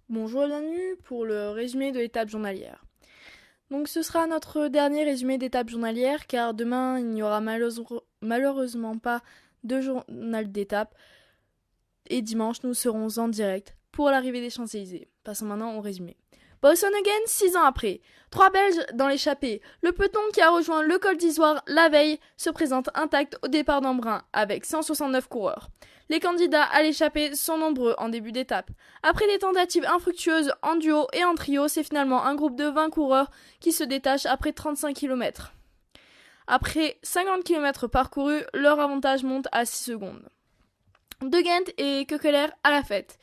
Bonjour et bienvenue pour le résumé de l'étape journalière. Donc ce sera notre dernier résumé d'étape journalière car demain il n'y aura malheureusement pas de journal d'étape et dimanche nous serons en direct pour l'arrivée des Champs-Élysées. Passons maintenant au résumé. Boston again 6 ans après. 3 Belges dans l'échappée. Le peloton qui a rejoint le col d'Izoire la veille se présente intact au départ d'Embrun avec 169 coureurs. Les candidats à l'échappée sont nombreux en début d'étape. Après des tentatives infructueuses en duo et en trio, c'est finalement un groupe de 20 coureurs qui se détache après 35 km. Après 50 km parcourus, leur avantage monte à 6 secondes. De Gendt et Koekkoek à la fête.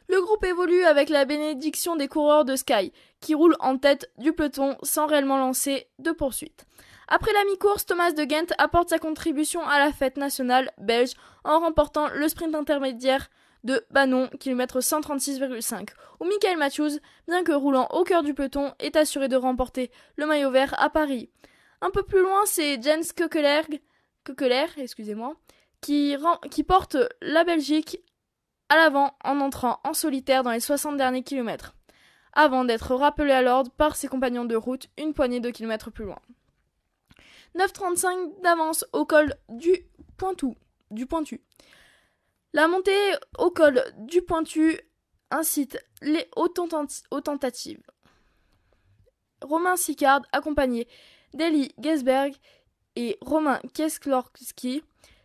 Le groupe évolue avec la bénédiction des coureurs de Sky, qui roulent en tête du peloton sans réellement lancer de poursuite. Après la mi-course, Thomas de Gendt apporte sa contribution à la fête nationale belge en remportant le sprint intermédiaire de Banon, km 136,5, où Michael Matthews, bien que roulant au cœur du peloton, est assuré de remporter le maillot vert à Paris. Un peu plus loin, c'est Jens Koekkoek, qui porte la Belgique à l'avant en entrant en solitaire dans les 60 derniers kilomètres, avant d'être rappelé à l'ordre par ses compagnons de route une poignée de kilomètres plus loin. 9,35 d'avance au col du Pointu. La montée au col du Pointu incite aux tentatives. Romain Sicard, accompagné d'Eli Gesberg et Romain Keselowski,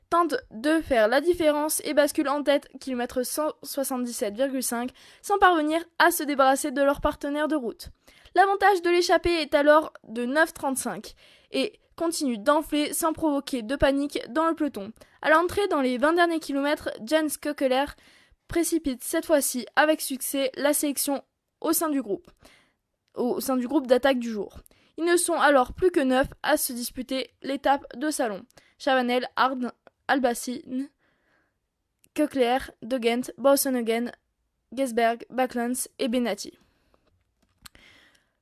tentent de faire la différence et basculent en tête km 177,5 sans parvenir à se débarrasser de leur partenaire de route. L'avantage de l'échappée est alors de 9,35 et continue d'enfler sans provoquer de panique dans le peloton. À l'entrée dans les 20 derniers kilomètres, Jens Koekkoek précipite cette fois-ci avec succès la sélection au sein du groupe d'attaque du jour. Ils ne sont alors plus que 9 à se disputer l'étape de salon. Chavanel, Arden, Albacin, Koekkoek, De Gendt, Boasson-Hagen, Gesberg, Backlund et Benatti.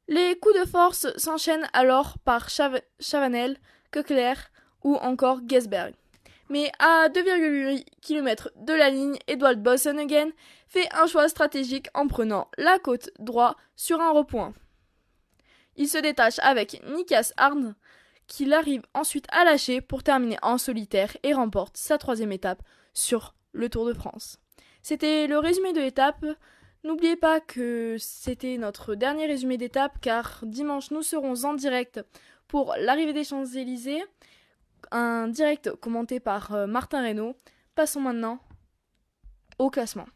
Les coups de force s'enchaînent alors par Chavanel, Koekkoek ou encore Gesberg. Mais à 2,8 km de la ligne, Edwald Boasson-Hagen fait un choix stratégique en prenant la côte droite sur un repoint. Il se détache avec Nikas Arden, qu'il arrive ensuite à lâcher pour terminer en solitaire et remporte sa 3e étape sur le Tour de France. C'était le résumé de l'étape. N'oubliez pas que c'était notre dernier résumé d'étape car dimanche nous serons en direct pour l'arrivée des Champs-Élysées, un direct commenté par Martin Reynaud. Passons maintenant au classement.